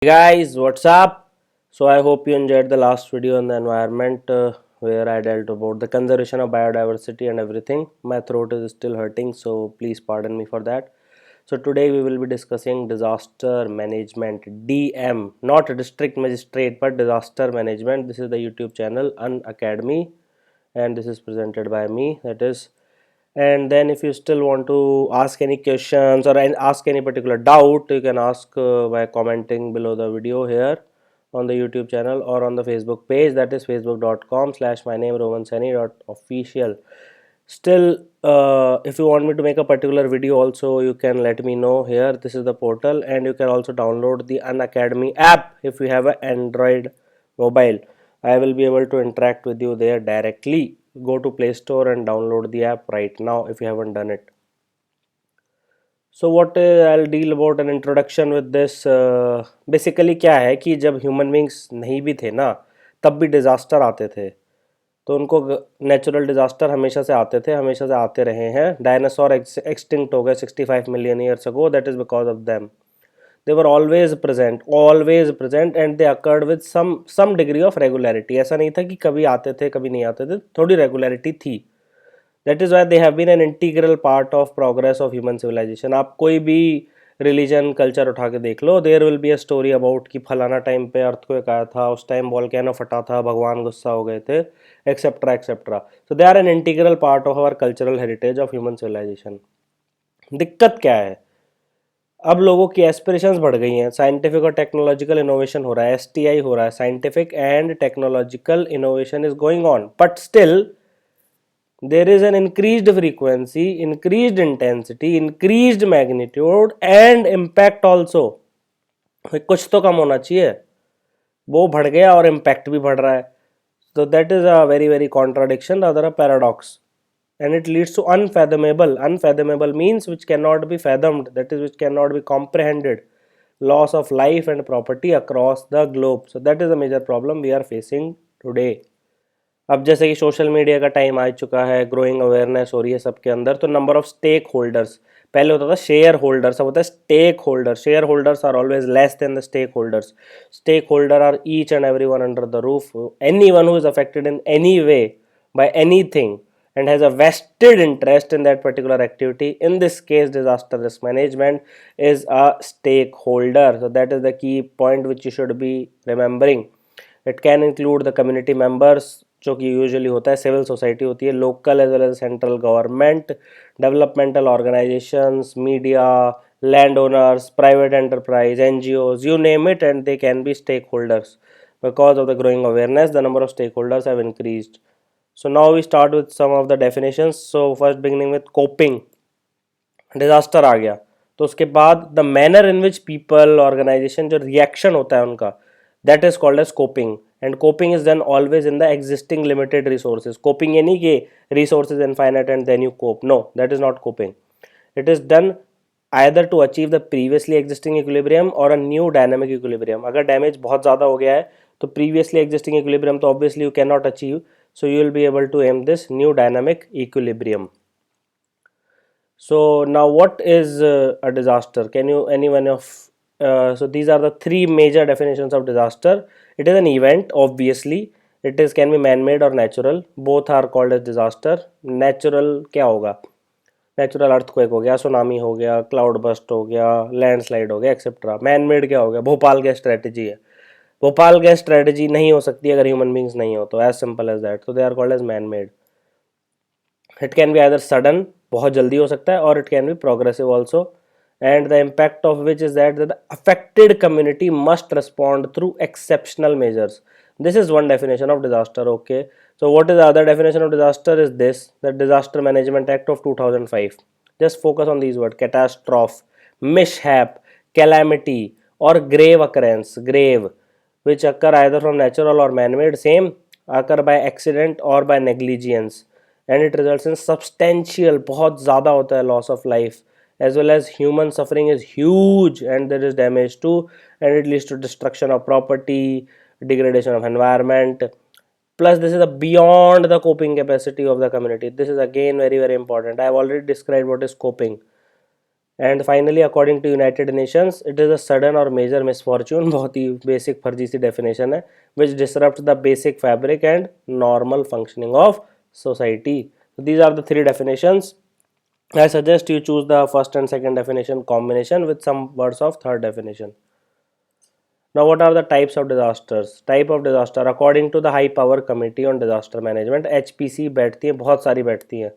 Hey guys, what's up? So I hope you enjoyed the last video on the environment where I dealt about the conservation of biodiversity and everything. My throat is still hurting, so please pardon me for that. So today we will be discussing disaster management, DM, not district magistrate but disaster management. This is the YouTube channel Unacademy, and this is presented by me, that is. And then if you still want to ask any questions or ask any particular doubt, you can ask by commenting below the video here on the YouTube channel or on the Facebook page, that is facebook.com/my name romansani.official. Still, if you want me to make a particular video also, you can let me know here. This is the portal, and you can also download the Unacademy app if you have an Android mobile. I will be able to interact with you there directly. Go to Play Store and download the app right now if you haven't done it. So what I'll deal about an introduction with this. Basically क्या है कि जब human beings नहीं भी थे ना, तब भी डिज़ास्टर आते थे. तो उनको नेचुरल डिज़ास्टर हमेशा से आते थे, हमेशा से आते रहे हैं. डायनासोर एक्सटिंक्ट हो गए 65 million years ago. That is because of them. They were always present, and they occurred with some degree of regularity. ऐसा नहीं था कि कभी आते थे कभी नहीं आते थे, थोड़ी रेगुलरिटी थी. That is why they have been an integral part of progress of human civilization. आप कोई भी रिलीजन कल्चर उठा के देख लो, there will be a story about कि फलाना टाइम पे अर्थक्वेक आया था, उस टाइम वॉल्केनो फटा था, भगवान गुस्सा हो गए थे, etcetera etcetera. So they are an integral part of our cultural heritage of human civilisation. दिक्कत क्या है? अब लोगों की एस्पिरेशंस बढ़ गई हैं. साइंटिफिक और टेक्नोलॉजिकल इनोवेशन हो रहा है, STI हो रहा है, scientific and technological innovation is going on, but still there is an increased frequency, increased intensity, increased magnitude and impact also. कुछ तो कम होना चाहिए. वो बढ़ गया और impact भी बढ़ रहा है. So that is a very contradiction, rather a paradox, and it leads to unfathomable. Unfathomable means which cannot be fathomed, that is which cannot be comprehended, loss of life and property across the globe. So that is a major problem we are facing today. अब जैसे कि social media का time आ चुका है, growing awareness हो रही है सबके अंदर, तो नंबर ऑफ स्टेक होल्डर्स, पहले होता था शेयर होल्डर्स, अब होता है stake holder. Share holders are always less than the stake holders. Stake holder are each and every one under the roof. Any one who is affected in any way by any thing and has a vested interest in that particular activity, in this case disaster risk management is a stakeholder. So that is the key point which you should be remembering. It can include the community members, जो कि usually होता है civil society होती है, local as well as central government, developmental organisations, media, land owners, private enterprise, NGOs, you name it, and they can be stakeholders. Because of the growing awareness, the number of stakeholders have increased. So now we start with some of the definitions. So first beginning with coping. Disaster आ गया तो उसके बाद the manner in which people, organization, जो reaction होता है उनका, that is called as coping. And coping is done always in the existing limited resources. Coping ये नहीं कि resources infinite and then you cope. No, that is not coping. It is done either to achieve the previously existing equilibrium or a new dynamic equilibrium. अगर damage बहुत ज़्यादा हो गया है तो previously existing equilibrium तो obviously you cannot achieve, so you will be able to aim this new dynamic equilibrium. So now what is a disaster? Can you anyone of so these are the three major definitions of disaster. It is an event, obviously. It is can be man-made or natural. Both are called as disaster. Natural क्या होगा? Natural earthquake हो गया, tsunami हो गया, cloud burst हो गया, landslide हो गया, एक्सेट्रा. मैन मेड क्या हो गया? भोपाल गैस स्ट्रेटजी है. भोपाल गैस स्ट्रेटजी नहीं हो सकती अगर ह्यूमन बींग्स नहीं हो, तो एज सिंपल एज दैट. तो they are called as man made. It can be either sudden, बहुत जल्दी हो सकता है, और it can be progressive also. And the impact of which is that the affected community must respond through exceptional measures. This is one definition of disaster. Okay, so what is the other definition of disaster? Is this the Disaster Management Act of 2005. Just focus on these words: catastrophe, mishap, calamity, or grave occurrence. Grave, which occur either from natural or man-made, same, occur by accident or by negligence, and it results in substantial, बहुत ज़्यादा होता है, loss of life, as well as human suffering is huge, and there is damage too, and it leads to destruction of property, degradation of environment. Plus this is a beyond the coping capacity of the community. This is again very important. I have already described what is coping, and finally according to United Nations it is a sudden और major misfortune, बहुत ही basic फर्जी सी definition है, which disrupt the basic fabric and normal functioning of society. These are the three definitions. I suggest you choose the first and second definition combination with some words of third definition. Now, what are the types of disasters? Type of disaster according to the High Power Committee on Disaster Management, HPC बैठती है, बहुत सारी बैठती हैं.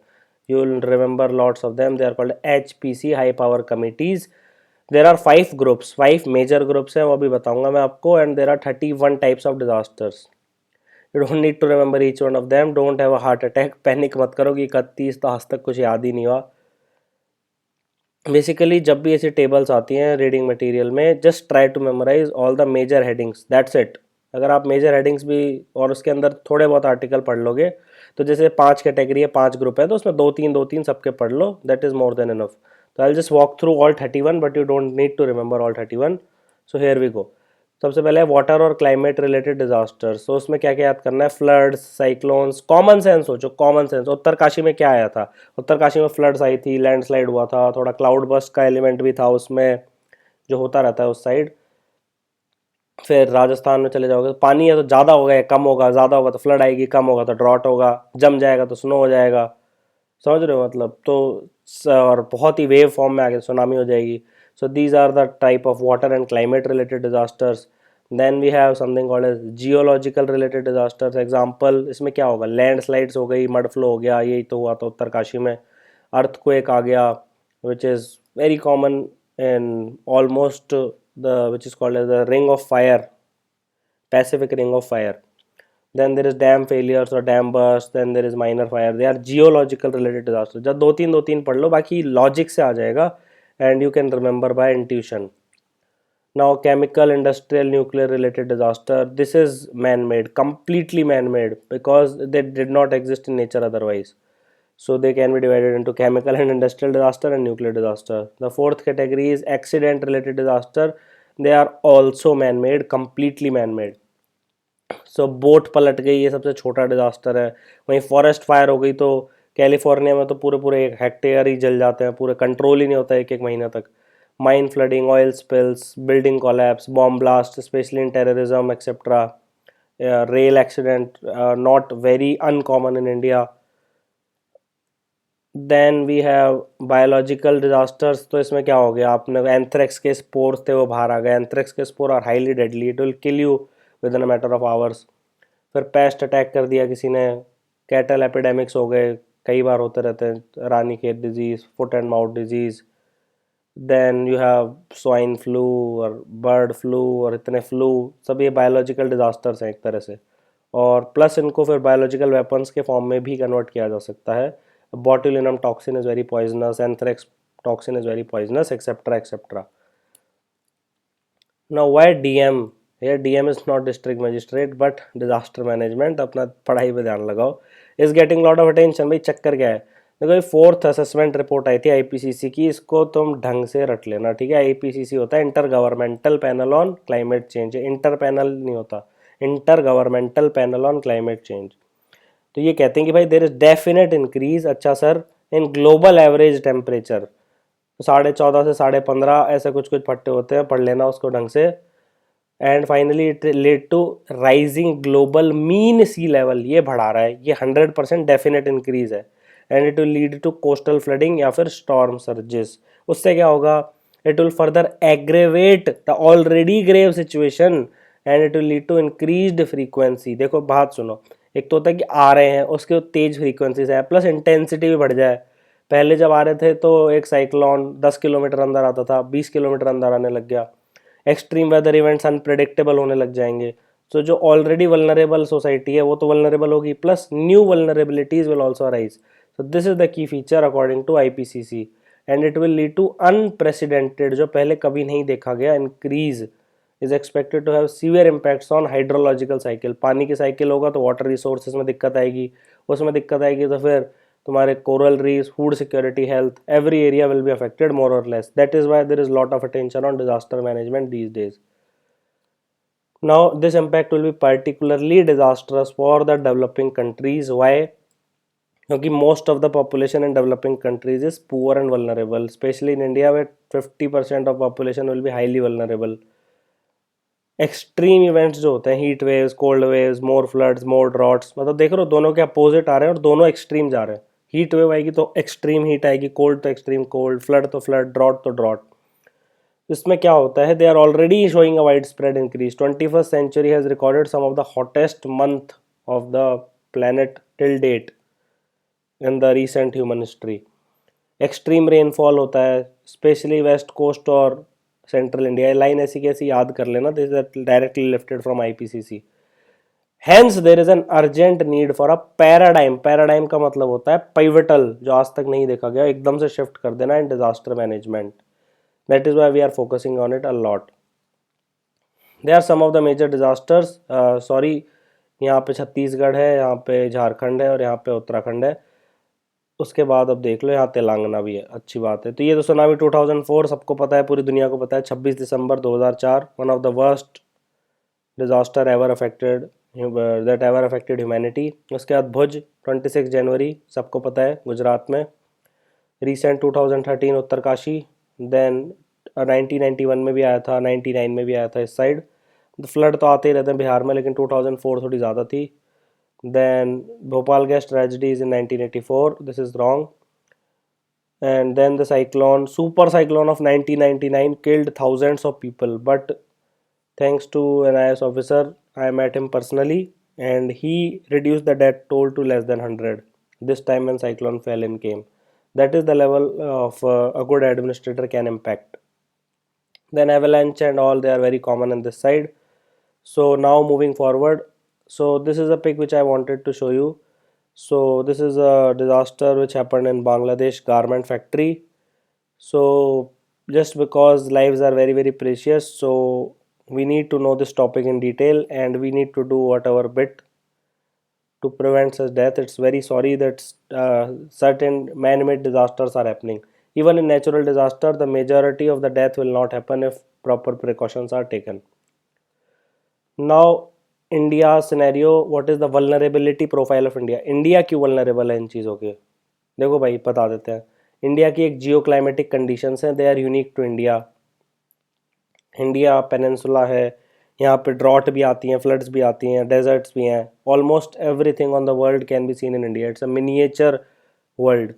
You will remember lots of them. They are called HPC, High Power Committees. There are 5 groups, 5 major groups हैं, वो भी बताऊंगा मैं आपको. And there are 31 types of disasters. You don't need to remember each one of them. Don't have a heart attack. Panic मत करो कि 31 तो आज तक कुछ याद ही नहीं हुआ. बेसिकली जब भी ऐसी टेबल्स आती हैं रीडिंग मटेरियल में, just try to memorise all the major headings, that's it. अगर आप मेजर हेडिंग्स भी और उसके अंदर थोड़े बहुत आर्टिकल पढ़ लोगे, तो जैसे 5 कैटेगरी है, 5 ग्रुप है, तो उसमें दो तीन सबके पढ़ लो, that is more than enough. तो I will just walk through all 31, but you don't need to remember all 31. So here we go. सबसे पहले वाटर और क्लाइमेट रिलेटेड डिजास्टर्स. तो उसमें क्या क्या याद करना है? Floods, cyclones. कॉमन सेंस सोचो, कॉमन सेंस. उत्तरकाशी में क्या आया था? उत्तरकाशी में फ्लड्स आई थी, लैंडस्लाइड हुआ था, थोड़ा क्लाउड बस्ट का एलिमेंट भी था उसमें, जो होता रहता है उस साइड. फिर राजस्थान में चले जाओगे, पानी है तो ज़्यादा होगा या कम होगा, ज़्यादा होगा तो फ्लड आएगी, कम होगा तो ड्रॉट होगा, जम जाएगा तो स्नो हो जाएगा. समझ रहे हो मतलब? तो और बहुत ही वेव फॉर्म में आगे सुनामी हो जाएगी. So these are the type of water and climate related disasters. Then we have something called as geological related disasters. Example इसमें क्या होगा? लैंडस्लाइड्स हो गई, मड फ्लो हो गया, यही तो हुआ था उत्तरकाशी में. अर्थक्वेक आ गया, which is very common in almost the which is called as the ring of fire, Pacific ring of fire. then there is dam failures or dam burst, then there is minor fire. They are geological related disasters. जब दो तीन पढ़ लो, बाकी logic से आ जाएगा and you can remember by intuition. Now chemical, industrial, nuclear related disaster. This is man-made, completely man-made, because they did not exist in nature otherwise. So they can be divided into chemical and industrial disaster and nuclear disaster. The fourth category is accident related disaster. They are also man-made, completely man-made. So boat पलट गई, ये सबसे छोटा disaster है. वहीं forest fire हो गई तो कैलिफोर्निया में तो पूरे पूरे 1 हेक्टेयर ही जल जाते हैं, पूरे कंट्रोल ही नहीं होता एक एक महीना तक. Mine flooding, oil spills, building collapse, bomb blast, specially in terrorism etcetera. Rail accident, not very uncommon in India. Then we have biological disasters. तो इसमें क्या हो गया? आपने एंथ्रेक्स के स्पोर्स थे वो बाहर आ गए. एंथ्रेक्स के spore are highly deadly, it will kill you with in a matter of hours. फिर पेस्ट अटैक कर दिया किसी ने. कैटल एपिडेमिक्स हो गए, कई बार होते रहते हैं. Ranikhet disease, foot and mouth disease. Then you have swine flu और बर्ड फ्लू और इतने फ्लू. सब ये बायोलॉजिकल डिजास्टर्स हैं एक तरह से. और प्लस इनको फिर बायोलॉजिकल वेपन्स के फॉर्म में भी कन्वर्ट किया जा सकता है. Botulinum toxin is very poisonous, anthrax toxin is very poisonous, etcetera etcetera. Now why DM? here DM is not district magistrate but disaster management. अपना पढ़ाई पे ध्यान लगाओ. is getting lot of attention. भाई चक्कर क्या है? देखो ये 4th असेसमेंट रिपोर्ट आई थी IPCC की, इसको तुम ढंग से रट लेना, ठीक है? IPCC होता है inter governmental panel on climate change. Inter panel नहीं होता, inter governmental panel on climate change. तो ये कहते हैं कि भाई देर इज डेफिनेट इंक्रीज, अच्छा sir, in global average temperature. तो 14.5 से 15.5 ऐसे कुछ कुछ पट्टे होते हैं, पढ़ लेना उसको ढंग से. And finally it led to rising global mean sea level. ये बढ़ा रहा है, ये 100% डेफिनेट इंक्रीज है. And it will lead to coastal flooding या फिर स्टॉर्म सर्जेस. उससे क्या होगा? It will further aggravate the already grave situation and it will lead to increased frequency. देखो बात सुनो, एक तो होता है कि आ रहे हैं, उसके तेज फ्रीक्वेंसी से है, प्लस इंटेंसिटी भी बढ़ जाए. पहले जब आ रहे थे तो एक साइक्लोन 10 किलोमीटर अंदर आता था, 20 किलोमीटर अंदर आने लग गया. एक्सट्रीम वेदर इवेंट्स अनप्रेडिक्टेबल होने लग जाएंगे. सो जो ऑलरेडी वल्नरेबल सोसाइटी है वो तो वल्नरेबल होगी, plus new vulnerabilities will also arise. So this is the key feature according to IPCC. And it will lead to unprecedented, जो पहले कभी नहीं देखा गया, increase is expected to have severe impacts on hydrological cycle. पानी की cycle होगा तो वाटर रिसोर्सेज में दिक्कत आएगी, उसमें दिक्कत आएगी तो फिर तुम्हारे coral reefs, food security, health, every area will be affected more or less. That is why there is lot of attention on disaster management these days. Now this impact will be particularly disastrous for the developing countries. Why? क्योंकि most of the population in developing countries is poor and vulnerable, specially in India where 50% of population will be highly vulnerable. Extreme events जो होते हैं, heat waves, cold waves, more floods, more droughts, मतलब देख रहे हो दोनों के opposite आ रहे हैं और दोनों एक्सट्रीम जा रहे हैं। हीट वेव आएगी तो एक्सट्रीम हीट आएगी, कोल्ड तो एक्सट्रीम कोल्ड, फ्लड तो फ्लड, ड्रॉट तो ड्रॉट। इसमें क्या होता है, they are already showing a wide spread increase. 21st century has recorded some of the hottest month of the planet till date in the recent human history. Extreme rainfall होता है, specially west coast और central India. Line ऐसी कैसी याद कर लेना, this is directly lifted from IPCC. Hence there is an urgent need for a paradigm. Paradigm का मतलब होता है पिवटल, जो आज तक नहीं देखा गया, एकदम से शिफ्ट कर देना in disaster management. That is why we are focusing on it a lot. They are some of the major disasters, sorry, यहाँ पे छत्तीसगढ़ है, यहाँ पे झारखंड है और यहाँ पे उत्तराखंड है। उसके बाद अब देख लो यहाँ तेलंगाना भी है, अच्छी बात है। तो ये तो सुनामी 2004 सबको पता है, पूरी दुनिया को पता है। 26 दिसंबर 2004, one of the worst disaster ever affected that ever affected humanity. उसके बाद भुज 26 जनवरी सबको पता है, गुजरात में। रिसेंट 2013 उत्तरकाशी। देन 1991 में भी आया था, 99 में भी आया था इस साइड। फ्लड तो आते ही रहते हैं बिहार में, लेकिन 2004 थोड़ी ज़्यादा थी। Then Bhopal gas tragedy is in 1984. This is wrong. And then the cyclone, super cyclone of 1999 killed thousands of people. But thanks to an IS officer, I met him personally, and he reduced the death toll to less than 100. This time when cyclone fell in came. That is the level of a good administrator can impact. Then avalanche and all, they are very common on this side. So now moving forward, so this is a pic which I wanted to show you. So this is a disaster which happened in Bangladesh garment factory. So just because lives are very precious, so we need to know this topic in detail, and we need to do whatever bit to prevent such death. It's very sorry that certain man-made disasters are happening. Even in natural disaster, the majority of the death will not happen if proper precautions are taken. Now India scenario, what is the vulnerability profile of India. India क्यों vulnerable है इन चीज़ों के, देखो भाई बता देते हैं। India की एक जियो क्लाइमेटिक कंडीशंस हैं, they are unique to India. India peninsula है, यहाँ पे ड्रॉट भी आती हैं, फ्लड्स भी आती हैं, डेजर्ट्स भी हैं। Almost everything on the world can be seen in India. It's a miniature world.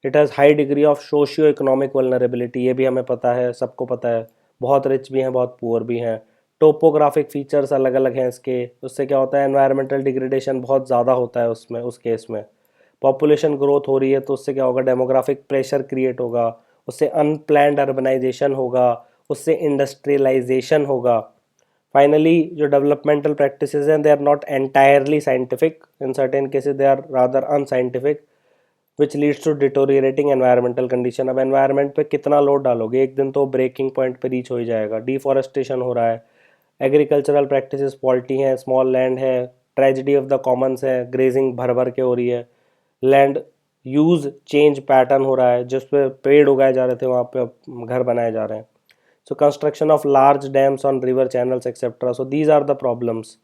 It has high degree of socio economic vulnerability, ये भी हमें पता है, सबको पता है। बहुत रिच भी हैं, बहुत पुअर भी हैं। टोपोग्राफिक फीचर्स अलग अलग हैं इसके। उससे क्या होता है, एनवायरमेंटल डिग्रेडेशन बहुत ज़्यादा होता है उसमें, उस केस में। पॉपुलेशन ग्रोथ हो रही है तो उससे क्या होगा, डेमोग्राफिक प्रेशर क्रिएट होगा, उससे अनप्लैन्ड अर्बनाइजेशन होगा, उससे इंडस्ट्रियलाइजेशन होगा। फाइनली जो डेवलपमेंटल प्रैक्टिसेस हैं, they are not entirely scientific, in certain cases they are rather unscientific, which leads to deteriorating environmental condition. अब एनवायरनमेंट पे कितना लोड डालोगे, एक दिन तो ब्रेकिंग पॉइंट पे रीच हो ही जाएगा। डिफॉरेस्टेशन हो रहा है, एग्रीकल्चरल प्रैक्टिसेस फॉल्टी हैं, स्मॉल लैंड है, ट्रेजिडी ऑफ द कॉमन्स है, ग्रेजिंग भर भर के हो रही है, लैंड यूज चेंज पैटर्न हो रहा है, जिस पे पेड़ उगाए जा रहे थे वहाँ पे अब घर बनाए जा रहे हैं। So construction of large dams on river channels etcetera. So these are the problems.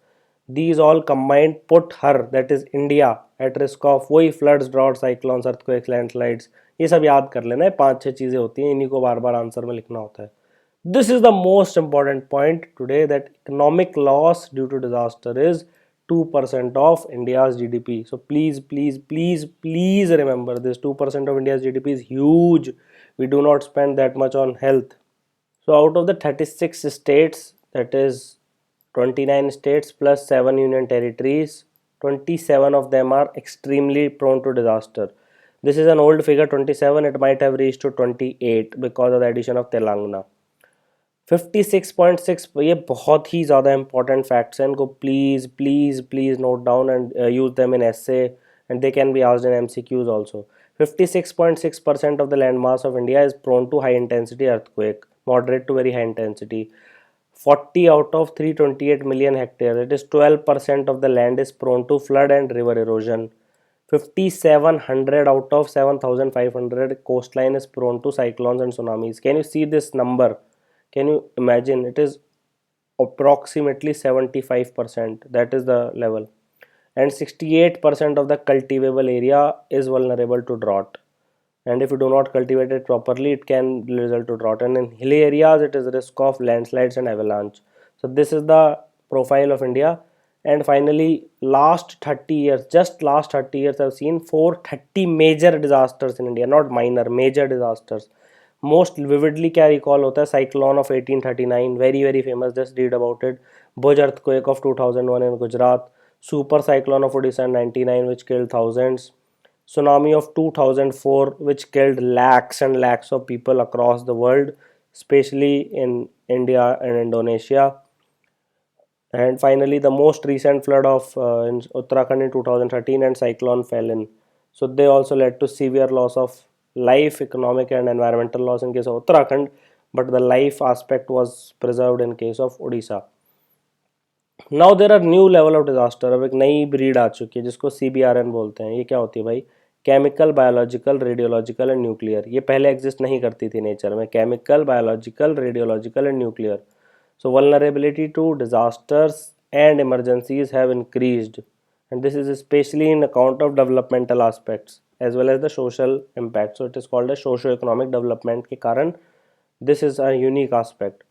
These all combined put her, that is India, at risk of वही floods, drought, cyclones, earthquakes, landslides। ये सब याद कर लेना है, 5-6 चीज़ें होती हैं, इन्हीं को बार बार आंसर में लिखना होता है। This is the most important point today, that economic loss due to disaster is 2% of India's GDP. So please remember this, 2% of India's GDP is huge. We do not spend that much on health. So out of the 36 states, that is 29 states plus 7 union territories, 27 of them are extremely prone to disaster. This is an old figure, 27, it might have reached to 28 because of the addition of Telangana. 56.6, ये बहुत ही ज़्यादा important facts हैं, इनको please note down and use them in essay, and they can be asked in MCQs also. 56.6% of the landmass of India is prone to high intensity earthquake, moderate to very high intensity. 40 out of 328 million hectares, it is 12% of the land is prone to flood and river erosion. 5700 out of 7500 coastline is prone to cyclones and tsunamis. Can you see this number? Can you imagine? It is approximately 75%. That is the level. and 68% of the cultivable area is vulnerable to drought. And if you do not cultivate it properly, it can result to drought. And in hilly areas, it is risk of landslides and avalanche. So this is the profile of India. And finally, last 30 years, just last 30 years, I've seen 430 major disasters in India, not minor, major disasters. Most vividly क्या recall होता है, cyclone of 1839, very very famous, just read about it. Bhuj earthquake of 2001 in Gujarat, super cyclone of Odisha in 99 which killed thousands, tsunami of 2004 which killed lakhs and lakhs of people across the world, especially in India and Indonesia. And finally, the most recent flood of in Uttarakhand in 2013 and cyclone fell in. So they also led to severe loss of life, economic and environmental loss in case of Uttarakhand, but the life aspect was preserved in case of Odisha. Now there are new level of disaster. अब एक नई breed आ चुकी है जिसको CBRN बोलते हैं. ये क्या होती है भाई? Chemical, biological, radiological and nuclear. ये पहले एग्जिस्ट नहीं करती थी नेचर में. Chemical, biological, radiological and nuclear. So vulnerability to disasters and emergencies have increased, and this is especially in account of developmental aspects as well as the social impact. So it is called a socio-economic development के कारण this is a unique aspect.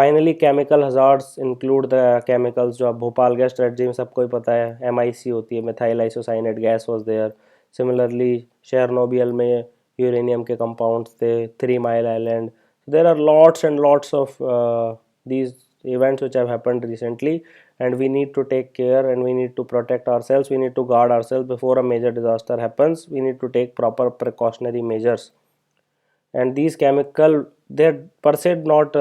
Finally, chemical hazards include the chemicals जो अब Bhopal gas strategy में सबको ही पता है, MIC होती है, methyl isocyanate gas was there. Similarly, Chernobyl में यूरेनियम के compounds थे, 3 Mile Island. There are lots and lots of these events which have happened recently, and we need to take care and we need to protect ourselves. We need to guard ourselves before a major disaster happens. We need to take proper precautionary measures. And these chemical, they're per se not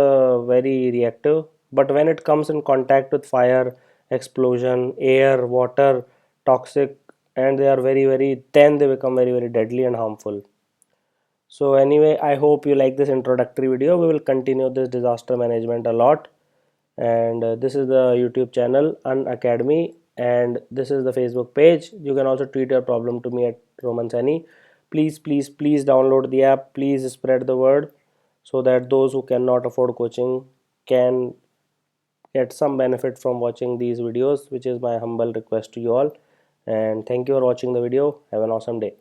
very reactive, but when it comes in contact with fire, explosion, air, water, toxic, and they are very very, then they become very very deadly and harmful. So anyway, I hope you like this introductory video. We will continue this disaster management a lot. And this is the YouTube channel An Academy, and this is the Facebook page. You can also tweet your problem to me at Roman Sani. Please, please, please download the app. Please spread the word so that those who cannot afford coaching can get some benefit from watching these videos, which is my humble request to you all. And thank you for watching the video. Have an awesome day.